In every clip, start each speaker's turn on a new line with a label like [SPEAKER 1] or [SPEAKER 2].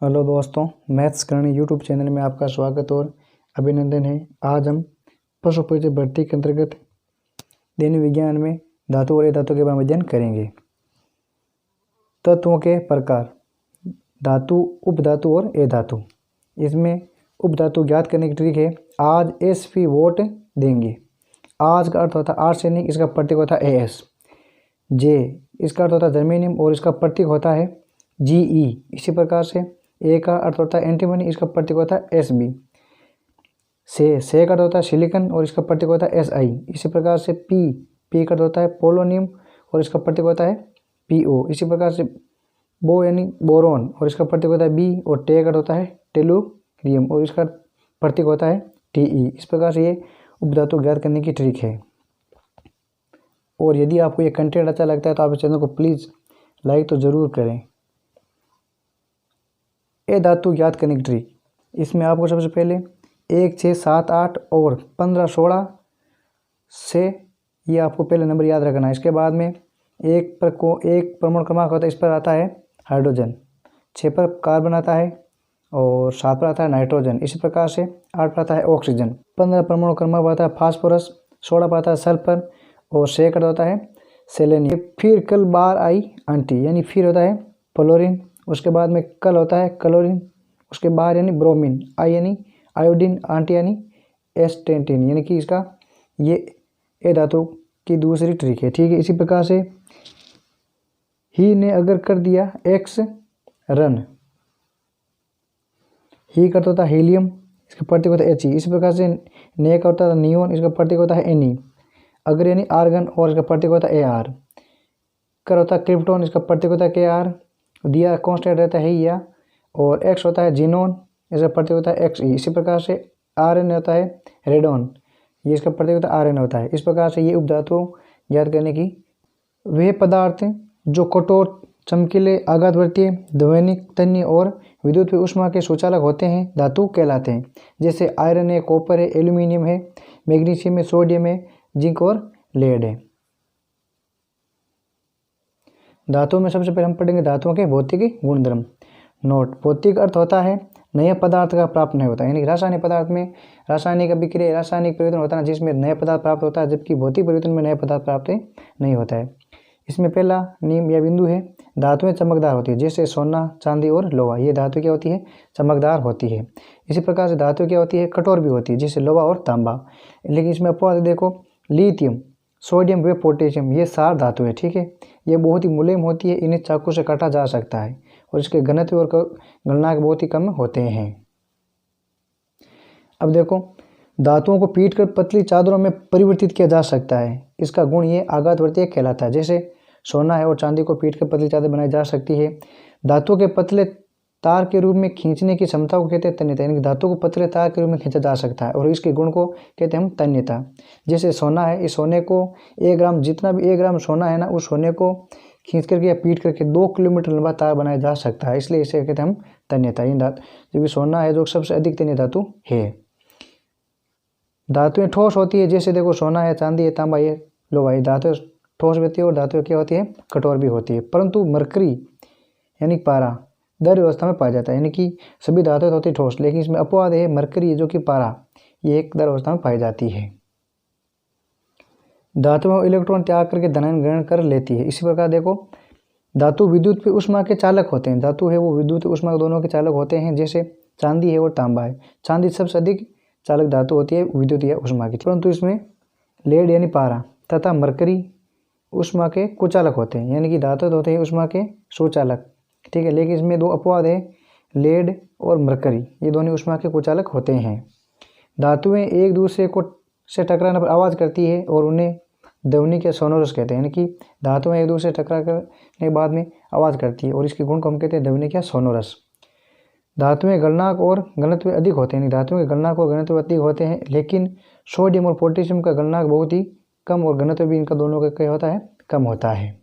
[SPEAKER 1] Hello दोस्तों, maths करनी YouTube channel में आपका स्वागत और अभिनंदन है। आज हम पशु परिचय भर्ती के अंतर्गत दैनिक विज्ञान में धातु और अधातु के बारे में अध्ययन करेंगे। तत्वों के प्रकार, धातु, उपधातु और अधातु। इसमें उपधातु ज्ञात करने की ट्रिक है। आज SP वोट देंगे। आज का अर्थ होता है आर्सेनिक, इसका प्रतीक होता है AS। जे, इसका अर्थ होता है जर्मेनियम और इसका प्रतीक होता है GE। इसी प्रकार से ए का अर्थ होता है एंटीमनी, इसका प्रतीक होता है SB। से का अर्थ होता है सिलिकन और इसका प्रतीक होता है SI। इसी प्रकार से पी का अर्थ होता है पोलोनियम और इसका प्रतीक होता है PO। इसी प्रकार से बो यानी बोरोन और इसका प्रतीक होता है B। और टे का अर्थ होता है टेलुरियम और इसका प्रतीक होता है TE। इस प्रकार से ये उपधातु ज्ञात करने की ट्रिक है। और यदि आपको ये कंटेंट अच्छा लगता है तो आप इस चैनल को प्लीज़ लाइक तो ज़रूर करें। ए धातु ज्ञात करने की ट्रिक, इसमें आपको सबसे पहले 1, 6, 7, 8 और 15, 16 से ये आपको पहले नंबर याद रखना है। इसके बाद में एक परमाणु क्रमांक होता है, इस पर आता है हाइड्रोजन, 6 पर कार्बन आता है और 7 पर आता है नाइट्रोजन। इसी प्रकार से 8 पर आता है ऑक्सीजन, 15 परमाणु क्रमांक पर आता है फास्फोरस, 16 पर आता है सल्फर और 6 का होता है सेलेनियम। फिर कल बार आई आंटी यानी फिर होता है फ्लोरीन, उसके बाद में कल होता है क्लोरीन, उसके बाद यानी ब्रोमीन, आई यानी आयोडीन, आंटी यानी एस्टेटिन। यानी कि इसका ये ए धातु की दूसरी ट्रिक है। ठीक है, इसी प्रकार से ही ने अगर कर दिया एक्स रन, ही का होता है हीलियम, इसका प्रतीक होता है He। इसी प्रकार से ने का होता है नियोन, इसका प्रतीक होता है Ne। अगर यानी आर्गन और इसका प्रतीक होता है Ar। कर होता है क्रिप्टोन, इसका प्रतीक होता है Kr। दिया कांस्टेंट रहता है या, और एक्स होता है जीनोन, इसका प्रतीक होता है Xe। इसी प्रकार से Rn होता है रेडोन, ये इसका प्रतीक होता है Rn होता है। इस प्रकार से ये उपधातु याद करने की, वे पदार्थ जो कठोर, चमकीले, आघातवर्तीय, ध्वनिक, तन्य और विद्युत ऊष्मा के सुचालक होते हैं धातु कहलाते हैं। जैसे आयरन है, कॉपर है, एल्यूमिनियम है, मैग्नीशियम है, सोडियम है, जिंक और लेड है। धातुओं में सबसे पहले हम पढ़ेंगे धातुओं के भौतिक गुणधर्म। नोट, भौतिक अर्थ होता है नए पदार्थ का प्राप्त नहीं होता, यानी रासायनिक पदार्थ में रासायनिक अभिक्रिया, रासायनिक परिवर्तन होता है जिसमें नया पदार्थ प्राप्त होता है, जबकि भौतिक परिवर्तन में नया पदार्थ प्राप्त नहीं होता है। इसमें पहला नियम या बिंदु है, धातुएं चमकदार होती है। जैसे सोना, चांदी और लोहा, ये धातु क्या होती है, चमकदार होती है। इसी प्रकार से धातु क्या होती है, कठोर भी होती है, जैसे लोहा और तांबा। लेकिन इसमें अपवाद देखो, लिथियम, सोडियम व पोटेशियम, ये 4 धातु है। ठीक है, ये बहुत ही मुलायम होती है, इन्हें चाकू से काटा जा सकता है और इसके घनत्व और गलनांक बहुत ही कम होते हैं। अब देखो, धातुओं को पीटकर पतली चादरों में परिवर्तित किया जा सकता है। इसका गुण ये आघातवर्तीय कहलाता है। जैसे सोना है और चांदी को पीटकर पतली चादर बनाई जा सकती है। धातु के पतले तार के रूप में खींचने की क्षमता को कहते हैं तन्यता, यानी धातु को पतले तार के रूप में खींचा जा सकता है और इसके गुण को कहते हैं हम तन्यता। जैसे सोना है, इस सोने को 1 ग्राम, जितना भी 1 ग्राम सोना है ना, उस सोने को खींच करके या पीट करके 2 किलोमीटर लंबा तार बनाया जा सकता है, इसलिए इसे कहते हैं हम तन्यता। ये जो भी सोना है जो सबसे अधिक तन्य धातु है। धातुएं ठोस होती है, जैसे देखो सोना है, चांदी है, तांबा, ये लोहा है, धातु ठोस होती है और धातु क्या होती है, कठोर भी होती है। परंतु मरकरी यानी पारा द्रव्य अवस्था में पाया जाता है, यानी कि सभी धातुएं होती है ठोस, लेकिन इसमें अपवाद है, मरकरी जो कि पारा, ये एक द्रव्य अवस्था में पाई जाती है। धातुओं इलेक्ट्रॉन त्याग करके धनायन ग्रहण कर लेती है। इसी प्रकार देखो, धातु विद्युत पे ऊष्मा के चालक होते हैं। धातु है वो विद्युत ऊष्मा दोनों के चालक होते हैं, जैसे चांदी है और तांबा है। चांदी सबसे अधिक चालक धातु होती है विद्युत या ऊष्मा की, परंतु इसमें लेड यानी पारा तथा मरकरी ऊष्मा के कुचालक होते हैं, यानी कि धातु होते हैं ऊष्मा के सुचालक। ठीक है, लेकिन इसमें 2 अपवाद है, लेड और मरकरी, ये दोनों ऊष्मा के कुचालक होते हैं। धातुएं एक दूसरे को से टकराने पर आवाज़ करती है और उन्हें ध्वनिक या सोनोरस कहते हैं, यानी कि धातुएं एक दूसरे से टकरा करने के बाद में आवाज़ करती है और इसके गुण को हम कहते हैं ध्वनिक या सोनोरस। धातुएं गलनांक और घनत्व अधिक होते हैं, यानी धातुओं के गलनांक और घनत्व अधिक होते हैं, लेकिन सोडियम और पोटेशियम का गलनांक बहुत ही कम और घनत्व भी इनका दोनों का क्या होता है, कम होता है।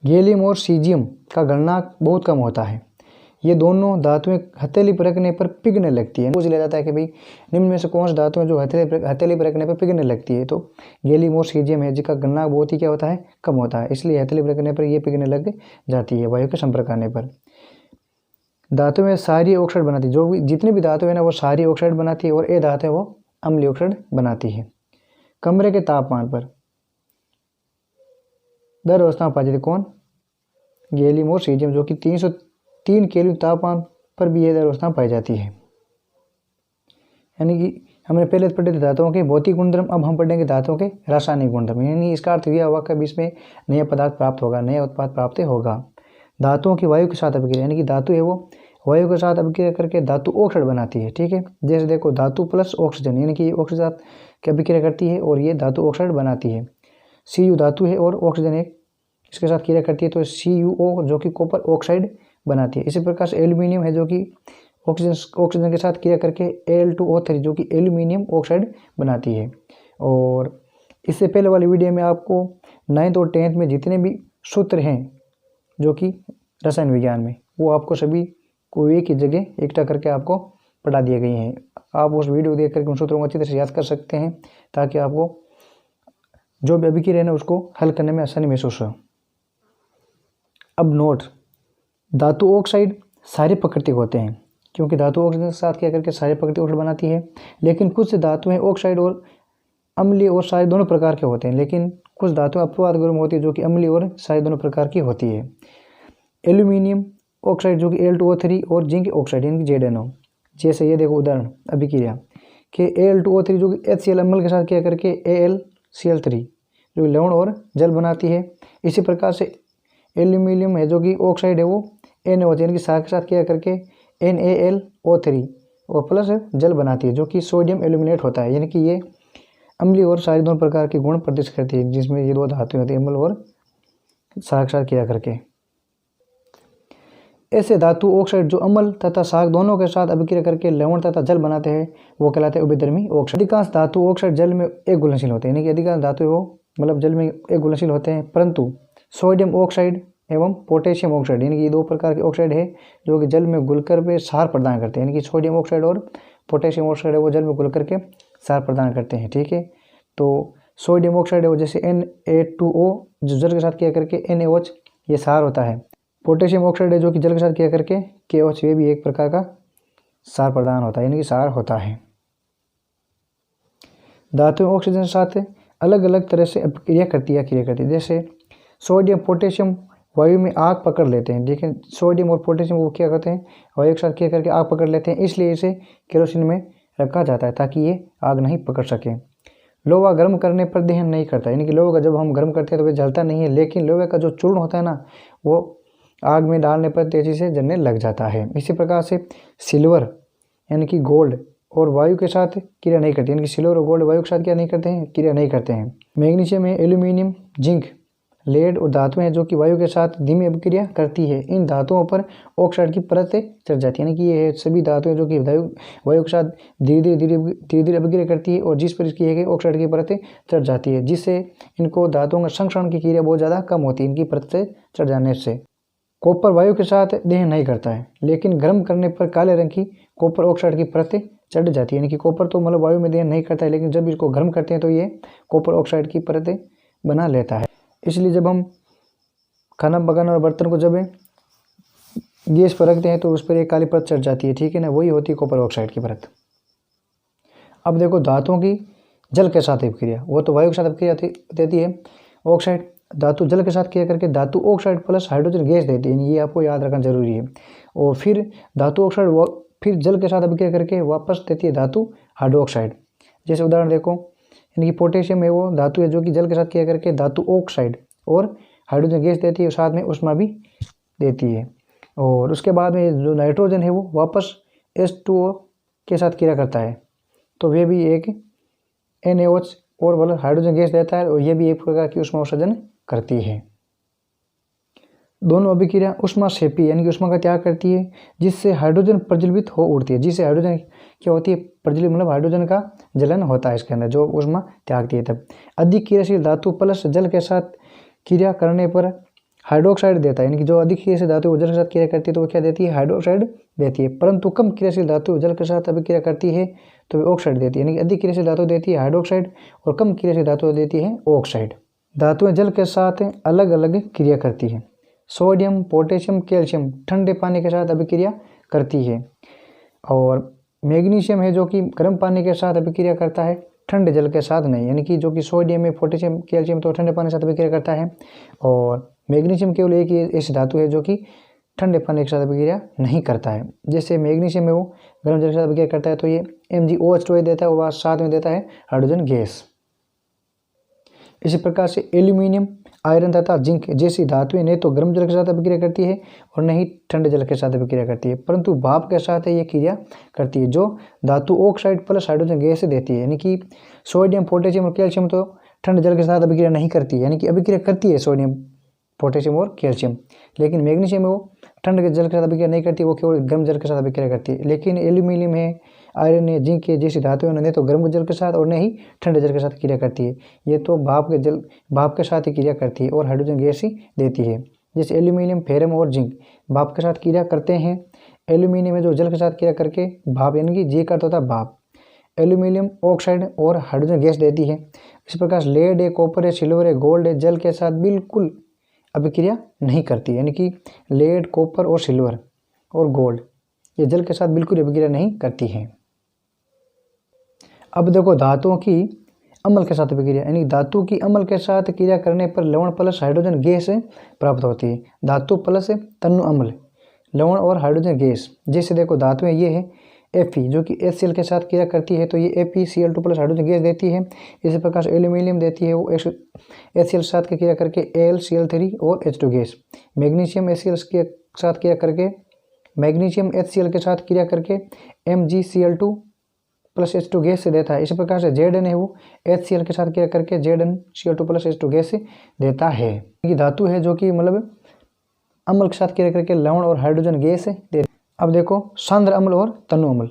[SPEAKER 1] गैलियम और सीजियम का गलनांक बहुत कम होता है। ये दोनों धातुएं हथेली पर रखने पर पिघलने लगती है। पूछ लिया जाता है कि भाई निम्न में से कौन सी धातु है जो हथेली पर रखने पर पिघलने लगती है, तो गैलियम और सीजियम है, जिसका गलनांक बहुत ही क्या होता है, कम होता है, इसलिए हथेली पर रखने पर ये पिघलने लग जाती है वायु के संपर्क आने पर। धातु में क्षारीय ऑक्साइड बनाती है, जो भी जितनी भी धातु है ना वो क्षारीय ऑक्साइड बनाती है, और ये धातु है वो अम्लीय ऑक्साइड बनाती है। कमरे के तापमान पर दर अवस्थाएं पाई जाती है, कौन? गैलियम और सीजियम, जो कि 303 केल्विन तापमान पर भी ये दर अवस्थाएं पाई जाती है। यानी कि हमने पहले पढ़े थे धातुओं के भौतिक गुणधर्म, अब हम पढ़ेंगे धातुओं के रासायनिक गुणधर्म। यानी इसका अर्थ यह हुआ कि इसमें नया पदार्थ प्राप्त होगा, नया उत्पाद प्राप्त होगा। धातुओं की वायु के साथ अभिक्रिया, यानी कि धातु है वो वायु के साथ अभिक्रिया करके धातु ऑक्साइड बनाती है। ठीक है, जैसे देखो धातु प्लस ऑक्सीजन, यानी कि ऑक्सीजन के साथ अभिक्रिया करती है और ये धातु ऑक्साइड बनाती है। Cu धातु है और ऑक्सीजन एक इसके साथ क्रिया करती है तो CuO जो कि कॉपर ऑक्साइड बनाती है। इसी प्रकार से एल्यूमिनियम है जो कि ऑक्सीजन के साथ क्रिया करके Al2O3 जो कि एल्यूमिनियम ऑक्साइड बनाती है। और इससे पहले वाली वीडियो में आपको 9th और 10th में जितने भी सूत्र हैं जो कि रसायन विज्ञान में, वो आपको सभी को एक ही जगह इकट्ठा करके आपको पढ़ा दिए गए हैं। आप उस वीडियो देख करके उन सूत्रों को अच्छी तरह से याद कर सकते हैं ताकि आपको जो भी अभिक्रिया है ना उसको हल करने में आसानी महसूस हो। अब नोट, धातु ऑक्साइड सारे प्राकृतिक होते हैं क्योंकि धातु ऑक्सीजन के साथ क्या करके सारे प्राकृतिक ऑक्साइड बनाती है। लेकिन कुछ धातुएं ऑक्साइड और अम्लीय और क्षारीय दोनों प्रकार के होते हैं, लेकिन कुछ धातुएं अपवाद गुण होती है जो कि अम्लीय और क्षारीय दोनों प्रकार की होती है। एल्यूमिनियम ऑक्साइड जो कि Al2O3 और जिंक ऑक्साइड यानी कि ZnO। जैसे ये देखो उदाहरण अभिक्रिया कि Al2O3 जो कि HCl अम्ल के साथ क्या करके AlCl3 जो लवण और जल बनाती है। इसी प्रकार से एल्यूमिनियम है जो कि ऑक्साइड है वो NaOH यानी कि क्षार के साथ क्या करके NaLO3 और प्लस जल बनाती है जो कि सोडियम एल्यूमिनेट होता है। यानी कि ये अम्लीय और क्षारीय दोनों प्रकार के गुण प्रदर्शित करती है जिसमें ये दो धातुएं होती है अम्ल और क्षार के साथ क्रिया करके। ऐसे धातु ऑक्साइड जो अम्ल तथा क्षार दोनों के साथ अभिक्रिया करके लवण तथा जल बनाते हैं वो कहलाते हैं उभयधर्मी ऑक्साइड। अधिकांश धातु ऑक्साइड जल में एक घुलनशील होते हैं, यानी कि अधिकांश धातु वो मतलब जल में एक घुलनशील होते हैं, परंतु सोडियम ऑक्साइड एवं पोटेशियम ऑक्साइड यानी कि ये दो प्रकार के ऑक्साइड है जो कि जल में घुलकर वे क्षार प्रदान करते हैं। यानी कि सोडियम ऑक्साइड और पोटेशियम ऑक्साइड है वो जल में घुल करके क्षार प्रदान करते हैं। ठीक है, तो सोडियम ऑक्साइड है वो जैसे Na2O जो जल के साथ क्रिया करके NaOH ये क्षार होता है। पोटेशियम ऑक्साइड है जो कि जल के साथ क्रिया करके KOH ये भी एक प्रकार का क्षार प्रदान होता है, यानी कि क्षार होता है। धातुएं ऑक्सीजन के साथ अलग अलग तरह से क्रिया करती है। जैसे सोडियम पोटेशियम वायु में आग पकड़ लेते हैं, लेकिन सोडियम और पोटेशियम वो क्या करते हैं वायु के साथ क्या करके आग पकड़ लेते हैं, इसलिए इसे केरोसिन में रखा जाता है ताकि ये आग नहीं पकड़ सके। लोहा गर्म करने पर दहन नहीं करता, यानी कि लोहे का जब हम गर्म करते हैं तो वह जलता नहीं है, लेकिन लोहे का जो चूर्ण होता है ना वो आग में डालने पर तेजी से जलने लग जाता है। इसी प्रकार से सिल्वर यानी कि गोल्ड और वायु के साथ क्रिया नहीं करती, यानी कि सिल्वर और गोल्ड वायु के साथ क्या नहीं करते हैं क्रिया नहीं करते हैं। मैग्नीशियम है, एल्यूमिनियम, जिंक, लेड और धातुएं हैं जो कि वायु के साथ धीमी अभिक्रिया करती है। इन धातुओं पर ऑक्साइड की परत चढ़ जाती है, यानी कि ये है सभी धातुएं जो कि वायु के साथ धीरे धीरे अभिक्रिया करती है और जिस पर इसकी है ऑक्साइड की परत चढ़ जाती है, जिससे इनको धातुओं का संश्रण की क्रिया बहुत ज़्यादा कम होती है इनकी परत से चढ़ जाने से। कॉपर वायु के साथ दहन नहीं करता है, लेकिन गर्म करने पर काले रंग की कॉपर ऑक्साइड की परत चढ़ जाती है। यानी कि कॉपर तो मतलब वायु में दहन नहीं करता है, लेकिन जब इसको गर्म करते हैं तो ये कॉपर ऑक्साइड की परत बना लेता है। इसलिए जब हम खाना पकाने और बर्तन को जब गैस पर रखते हैं तो उस पर एक काली परत चढ़ जाती है, ठीक है ना, वही होती है कॉपर ऑक्साइड की परत। अब देखो धातुओं की जल के साथ अभिक्रिया, वो तो वायु के साथ अभिक्रिया देती है ऑक्साइड, धातु जल के साथ क्रिया करके धातु ऑक्साइड प्लस हाइड्रोजन गैस देती है, ये आपको याद रखना जरूरी है। और फिर धातु ऑक्साइड फिर जल के साथ अभिक्रिया करके वापस देती है धातु हाइड्रोक्साइड। जैसे उदाहरण देखो, यानी कि पोटेशियम है वो धातु है जो कि जल के साथ क्रिया करके धातु ऑक्साइड और हाइड्रोजन गैस देती है और साथ में ऊष्मा भी देती है। और उसके बाद में जो नाइट्रोजन है वो वापस H2O के साथ क्रिया करता है, तो वे भी एक NaOH और वाला हाइड्रोजन गैस देता है और ये भी एक प्रकार की ऊष्मा उत्सर्जन करती है। दोनों अभिक्रिया ऊष्मा क्षेपी यानी कि ऊष्मा का त्याग करती है, जिससे हाइड्रोजन प्रज्वलित हो उठती है। जिससे हाइड्रोजन क्या होती है प्रज्वलित मतलब हाइड्रोजन का जलन होता है इसके अंदर जो ऊष्मा त्यागती है। तब अधिक क्रियाशील धातु प्लस जल के साथ क्रिया करने पर हाइड्रोक्साइड देता है, यानी कि जो अधिक क्रियाशील धातु जल के साथ क्रिया करती है तो वो क्या देती है हाइड्रोक्साइड देती है, परंतु कम क्रियाशील धातु जल के साथ अभिक्रिया करती है तो वे ऑक्साइड देती है, यानी कि अधिक क्रियाशील धातु देती है हाइड्रोक्साइड और कम क्रियाशील धातु देती है ऑक्साइड। धातुएं जल के साथ अलग अलग क्रिया करती है। सोडियम पोटेशियम कैल्शियम ठंडे पानी के साथ अभिक्रिया करती है। और मैग्नीशियम है जो कि गर्म पानी के साथ अभिक्रिया करता है, ठंडे जल के साथ नहीं, यानी कि जो कि सोडियम में पोटेशियम कैल्शियम तो ठंडे पानी के साथ अभिक्रिया करता है, और मैग्नीशियम केवल एक ही ऐसी धातु है जो कि ठंडे पानी के साथ अभिक्रिया नहीं करता है। जैसे मैग्नीशियम है वो गर्म जल के साथ अभिक्रिया करता है तो ये MgOH2 देता है और साथ में देता है हाइड्रोजन गैस। इसी प्रकार से एल्यूमिनियम, आयरन तथा जिंक जैसी धातुएं न तो गर्म जल के साथ अभिक्रिया करती है और न ही ठंडे जल के साथ अभिक्रिया करती है, परंतु भाप के साथ ये क्रिया करती है, जो धातु ऑक्साइड प्लस हाइड्रोजन गैस देती है। यानी कि सोडियम, पोटेशियम और कैल्शियम तो ठंडे जल के साथ अभिक्रिया नहीं करती है, यानी कि अभिक्रिया करती है सोडियम, पोटेशियम और कैल्शियम, लेकिन मैग्नीशियम है वो ठंडे जल के साथ अभिक्रिया नहीं करती, वो केवल गर्म जल के साथ अभिक्रिया करती है। लेकिन एल्यूमिनियम है, आयरन है, जिंक है जैसी धातुएं न तो गर्म जल के साथ और न ही ठंडे जल के साथ क्रिया करती है, ये तो भाप के साथ ही क्रिया करती है और हाइड्रोजन गैस ही देती है। जैसे एल्यूमिनियम, फेरम और जिंक भाप के साथ क्रिया करते हैं। एल्यूमिनियम है जो जल के साथ क्रिया करके भाप, यानी कि जी का अर्थ होता है भाप, एल्यूमिनियम ऑक्साइड और हाइड्रोजन गैस देती है। इस प्रकार लेड है, कॉपर है, सिल्वर है, गोल्ड है, जल के साथ बिल्कुल अभिक्रिया नहीं करती, यानी कि लेड, कॉपर और सिल्वर और गोल्ड ये जल के साथ बिल्कुल अभिक्रिया नहीं करती हैं। अब देखो धातुओं की अम्ल के साथ अभिक्रिया, यानी धातु की अम्ल के साथ क्रिया करने पर लवण प्लस हाइड्रोजन गैस प्राप्त होती है। धातु प्लस तन्नु अम्ल, लवण और हाइड्रोजन गैस। जैसे देखो धातुएं ये है Fe जो कि HCl के साथ क्रिया करती है तो ये FeCl2 प्लस हाइड्रोजन गैस देती है। इसी प्रकार से एल्यूमिनियम देती है वो HCl के साथ क्रिया करके AlCl3 और H2 गैस। मैग्नीशियम HCl के साथ क्रिया करके, मैग्नीशियम HCl के साथ क्रिया करके MgCl2 प्लस H2 गैस से देता है। इसी प्रकार से Zn है वो HCl के साथ क्रिया करके ZnCl2 प्लस H2 गैस से देता है। ये धातु है जो कि मतलब अम्ल के साथ क्रिया करके लवण और हाइड्रोजन गैस देते। अब देखो सांद्र अम्ल और तनु अम्ल,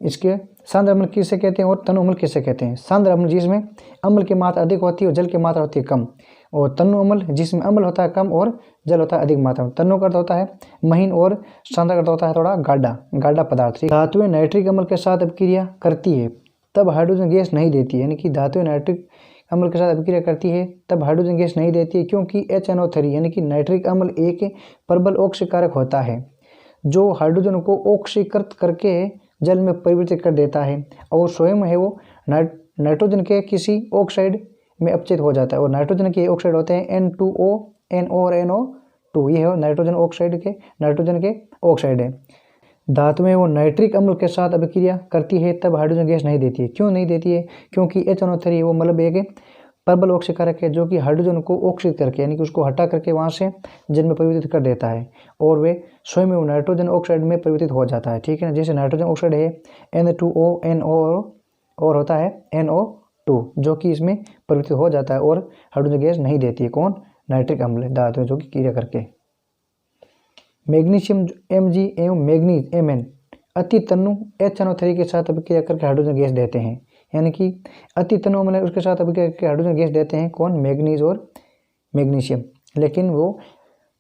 [SPEAKER 1] इसके सांद्र अम्ल किसे कहते हैं और तनु अम्ल किसे कहते हैं। सांद्र अम्ल जिसमें अम्ल की मात्रा अधिक होती है और जल की मात्रा होती है कम, और तनु अम्ल जिसमें अम्ल होता है कम और जल होता है अधिक मात्रा में। तनु का अर्थ होता है महीन और सांद्र का अर्थ होता है थोड़ा गाढ़ा पदार्थ। धातुएं नाइट्रिक अम्ल के साथ अभिक्रिया करती है तब हाइड्रोजन गैस नहीं देती है, यानी कि धातुएं नाइट्रिक अम्ल के साथ अभिक्रिया करती है तब हाइड्रोजन गैस नहीं देती है, क्योंकि HNO3 यानी कि नाइट्रिक अम्ल एक प्रबल ऑक्सीकारक होता है जो हाइड्रोजन को ऑक्सीकृत करके जल में परिवर्तित कर देता है और स्वयं है वो नाइट्रोजन के किसी ऑक्साइड में अपचित हो जाता है। और नाइट्रोजन के ऑक्साइड होते हैं N2O, NO और NO2, ये है नाइट्रोजन के ऑक्साइड है। धातु में वो नाइट्रिक अम्ल के साथ अभिक्रिया करती है तब हाइड्रोजन गैस नहीं देती है। क्यों नहीं देती है? क्योंकि HNO3 वो मतलब एक प्रबल ऑक्सीकारक है जो कि हाइड्रोजन को ऑक्सीकृत करके, यानी कि उसको हटा करके वहाँ से जल में परिवर्तित कर देता है और वे स्वयं में नाइट्रोजन ऑक्साइड में परिवर्तित हो जाता है। ठीक है ना, जैसे नाइट्रोजन ऑक्साइड है N2O, NO और होता है NO2 जो कि इसमें परिवर्तित हो जाता है और हाइड्रोजन गैस नहीं देती है। कौन? नाइट्रिक अम्ल धातु जो कि क्रिया करके। मैग्नीशियम Mg एवं मैग्नीज Mn अति तन्नु HNO3 के साथ अभिक्रिया करके हाइड्रोजन गैस देते हैं, यानी कि अति तन्नु अम्ल उसके साथ अभिक्रिया करके हाइड्रोजन गैस देते हैं। कौन? मैग्नीज और मैग्नीशियम। लेकिन वो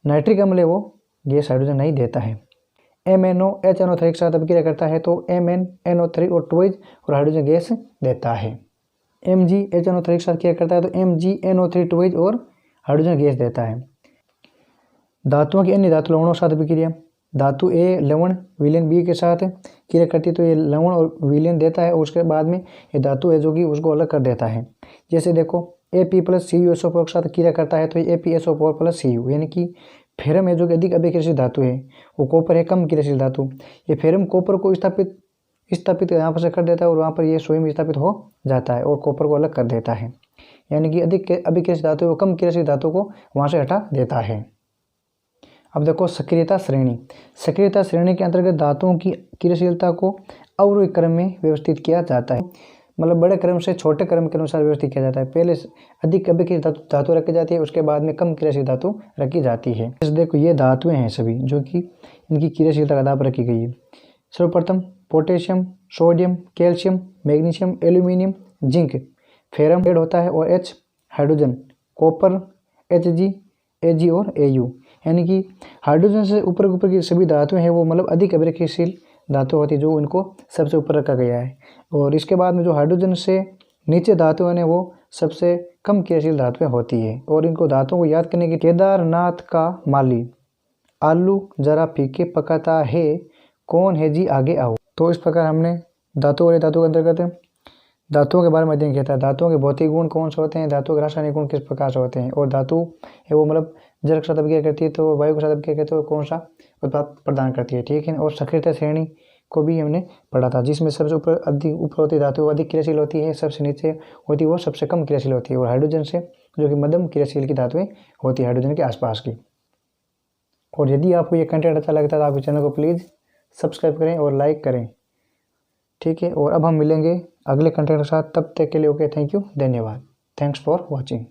[SPEAKER 1] नाइट्रिक अम्ल है वो गैस हाइड्रोजन नहीं देता है। MnO HNO3 के साथ अभिक्रिया करता है तो MnNO3 और ट्वाइस और हाइड्रोजन गैस देता है। Mg HNO3 के साथ क्रिया करता है तो MgNO3 ट्वाइस और हाइड्रोजन गैस देता है। धातुओं की अन्य धातु लवणों के साथ अभिक्रिया, धातु A लवण विलयन B के साथ क्रिया करती है तो ये लवण और विलयन देता है और उसके बाद में ये धातु है जो कि उसको अलग कर देता है। जैसे देखो Ap प्लस CuSO4 के साथ क्रिया करता है तो ये ApSO4 प्लस Cu, यानी कि फेरम है जो कि अधिक अभिक्रियाशील धातु है, वो कॉपर है कम क्रियाशील धातु। ये फेरम कॉपर को स्थापित यहाँ पर से कर देता है और वहाँ पर ये स्वयं स्थापित हो जाता है और कॉपर को अलग कर देता है, यानी कि अधिक अभिक्रियाशील धातु वो कम क्रियाशील धातु को वहाँ से हटा देता है। अब देखो सक्रियता श्रेणी। सक्रियता श्रेणी के अंतर्गत धातुओं की क्रियाशीलता को अवरोही क्रम में व्यवस्थित किया जाता है, मतलब बड़े क्रम से छोटे क्रम के अनुसार व्यवस्थित किया जाता है। पहले अधिक अभिक्रियाशील धातु रखी जाती है, उसके बाद में कम क्रियाशील धातु रखी जाती है। जैसे देखो ये धातुएं हैं सभी जो कि इनकी क्रियाशीलता का आधार पर रखी गई है। सर्वप्रथम potassium, sodium, calcium, magnesium, aluminium, zinc, ferrum add होता है और H hydrogen, copper Hg, Ag और Au, यानी कि हाइड्रोजन से ऊपर की सभी धातुएं हैं वो मतलब अधिक अभिक्रियाशील धातु होती है जो इनको सबसे ऊपर रखा गया है। और इसके बाद में जो हाइड्रोजन से नीचे धातुएं हैं वो सबसे कम क्रियाशील धातुएं होती है। और इनको धातुओं को याद करने के केदारनाथ का माली आलू जरा फीके पकाता है, कौन है जी आगे आओ। तो इस प्रकार हमने धातु और धातु के अंतर्गत धातुओं के बारे में अध्ययन किया था। धातुओं के भौतिक गुण कौन से होते हैं, धातुओं के रासायनिक गुण किस प्रकार से होते हैं, और धातु है वो मतलब जल के साथ अभिक्रिया करती है तो वायु के साथ अभिक्रिया करती है तो कौन सा उत्पाद प्रदान करती है, ठीक है। और सक्रियता श्रेणी को भी हमने पढ़ा था, जिसमें सबसे ऊपर होती है धातु अधिक क्रियाशील होती है, सबसे नीचे होती है वो सबसे कम क्रियाशील होती है, और हाइड्रोजन से जो कि मध्यम क्रियाशील की धातुएं होती है हाइड्रोजन के आसपास की। और यदि आपको ये कंटेंट अच्छा लगता है तो आप इस चैनल को प्लीज़ सब्सक्राइब करें और लाइक करें, ठीक है। और अब हम मिलेंगे अगले कंटेंट के साथ, तब तक के लिए ओके, थैंक यू, धन्यवाद, थैंक्स फॉर वॉचिंग।